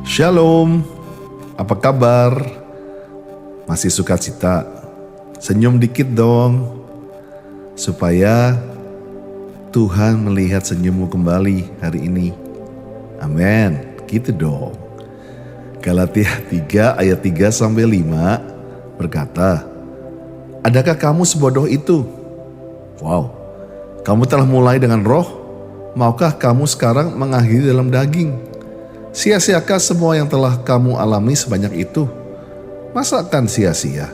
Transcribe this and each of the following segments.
Shalom, apa kabar? Masih sukacita? Senyum dikit dong, supaya Tuhan melihat senyummu kembali hari ini. Amin, gitu dong. Galatia 3 ayat 3-5 berkata, adakah kamu sebodoh itu? Wow, kamu telah mulai dengan roh, maukah kamu sekarang mengakhiri dalam daging? Sia-siakah semua yang telah kamu alami sebanyak itu? Masa akan sia-sia?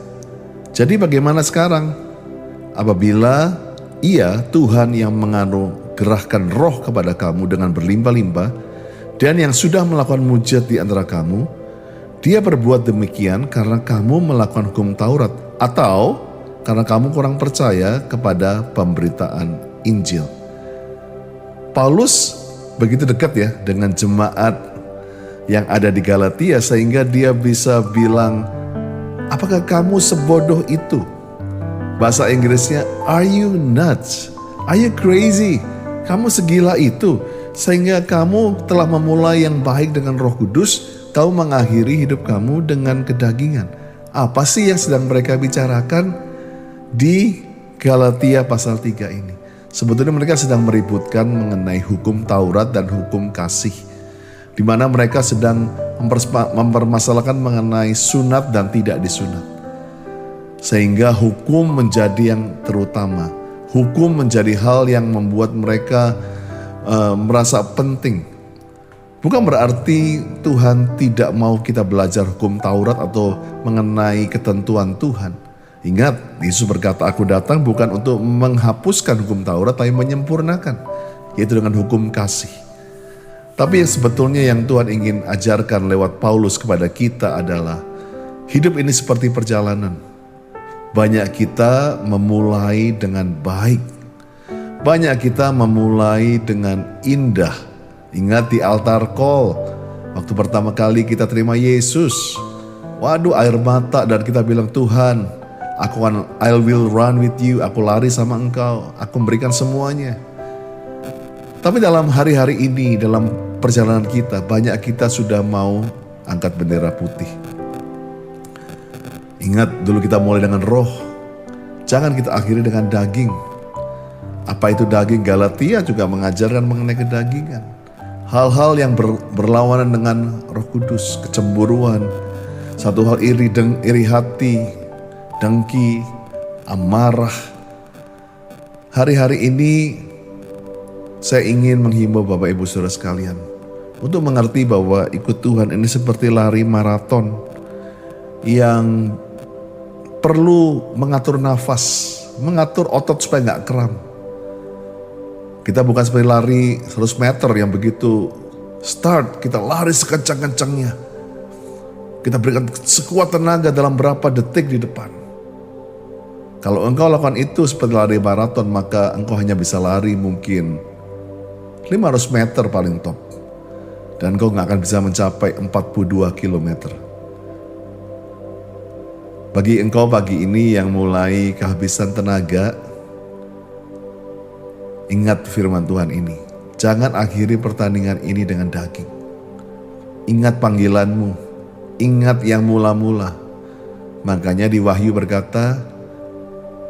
Jadi bagaimana sekarang? Apabila Tuhan yang menganugerahkan roh kepada kamu dengan berlimpah-limpah, dan yang sudah melakukan mujizat di antara kamu, Dia berbuat demikian karena kamu melakukan hukum Taurat, atau karena kamu kurang percaya kepada pemberitaan Injil. Paulus begitu dekat ya dengan jemaat yang ada di Galatia, sehingga dia bisa bilang, apakah kamu sebodoh itu? Bahasa Inggrisnya, are you nuts? Are you crazy? Kamu segila itu, sehingga kamu telah memulai yang baik dengan Roh Kudus, kamu mengakhiri hidup kamu dengan kedagingan. Apa sih yang sedang mereka bicarakan di Galatia pasal 3 ini? Sebetulnya mereka sedang meributkan mengenai hukum Taurat dan hukum kasih, di mana mereka sedang mempermasalahkan mengenai sunat dan tidak disunat. Sehingga hukum menjadi yang terutama. Hukum menjadi hal yang membuat mereka merasa penting. Bukan berarti Tuhan tidak mau kita belajar hukum Taurat atau mengenai ketentuan Tuhan. Ingat, Yesus berkata, aku datang bukan untuk menghapuskan hukum Taurat, tapi menyempurnakan, yaitu dengan hukum kasih. Tapi yang sebetulnya yang Tuhan ingin ajarkan lewat Paulus kepada kita adalah hidup ini seperti perjalanan. Banyak kita memulai dengan baik. Banyak kita memulai dengan indah. Ingat di altar call, waktu pertama kali kita terima Yesus. Waduh, air mata, dan kita bilang, Tuhan, I will run with you. Aku lari sama Engkau. Aku memberikan semuanya. Tapi dalam hari-hari ini, dalam perjalanan kita, banyak kita sudah mau angkat bendera putih. Ingat, dulu kita mulai dengan roh. Jangan kita akhiri dengan daging. Apa itu daging? Galatia juga mengajarkan mengenai kedagingan. Hal-hal yang berlawanan dengan Roh Kudus, kecemburuan, satu hal iri hati, dengki, amarah. Hari-hari ini saya ingin menghimbau Bapak Ibu Saudara sekalian untuk mengerti bahwa ikut Tuhan ini seperti lari maraton yang perlu mengatur nafas, mengatur otot supaya nggak kram. Kita bukan seperti lari 100 meter yang begitu start, kita lari sekencang-kencangnya. Kita berikan sekuat tenaga dalam berapa detik di depan. Kalau engkau lakukan itu seperti lari maraton, maka engkau hanya bisa lari mungkin 500 meter paling top. Dan kau gak akan bisa mencapai 42 km. Bagi engkau pagi ini yang mulai kehabisan tenaga, ingat firman Tuhan ini. Jangan akhiri pertandingan ini dengan daging. Ingat panggilanmu. Ingat yang mula-mula. Makanya di Wahyu berkata,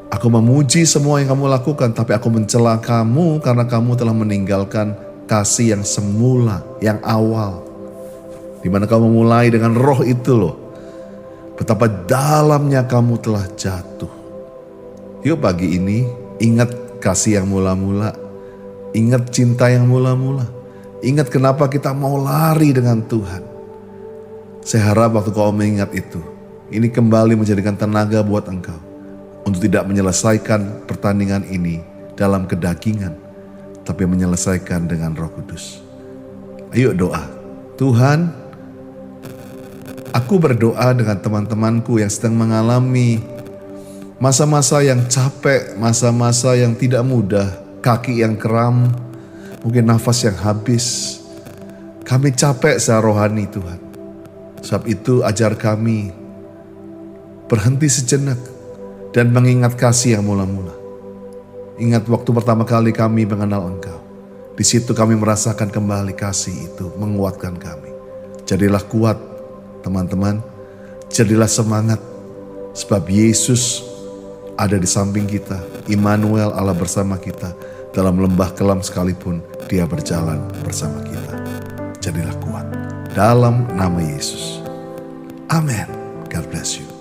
aku memuji semua yang kamu lakukan, tapi aku mencela kamu karena kamu telah meninggalkan kasih yang semula, yang awal. Dimana kamu mulai dengan roh itu loh. Betapa dalamnya kamu telah jatuh. Yuk pagi ini ingat kasih yang mula-mula. Ingat cinta yang mula-mula. Ingat kenapa kita mau lari dengan Tuhan. Saya harap waktu kau mengingat itu, ini kembali menjadikan tenaga buat engkau untuk tidak menyelesaikan pertandingan ini dalam kedagingan, tapi menyelesaikan dengan Roh Kudus. Ayo doa. Tuhan, aku berdoa dengan teman-temanku yang sedang mengalami masa-masa yang capek, masa-masa yang tidak mudah, kaki yang kram, mungkin nafas yang habis. Kami capek secara rohani Tuhan. Sebab itu ajar kami berhenti sejenak dan mengingat kasih yang mula-mula. Ingat waktu pertama kali kami mengenal Engkau. Di situ kami merasakan kembali kasih itu menguatkan kami. Jadilah kuat teman-teman, jadilah semangat. Sebab Yesus ada di samping kita, Immanuel, Allah bersama kita. Dalam lembah kelam sekalipun Dia berjalan bersama kita. Jadilah kuat dalam nama Yesus. Amin. God bless you.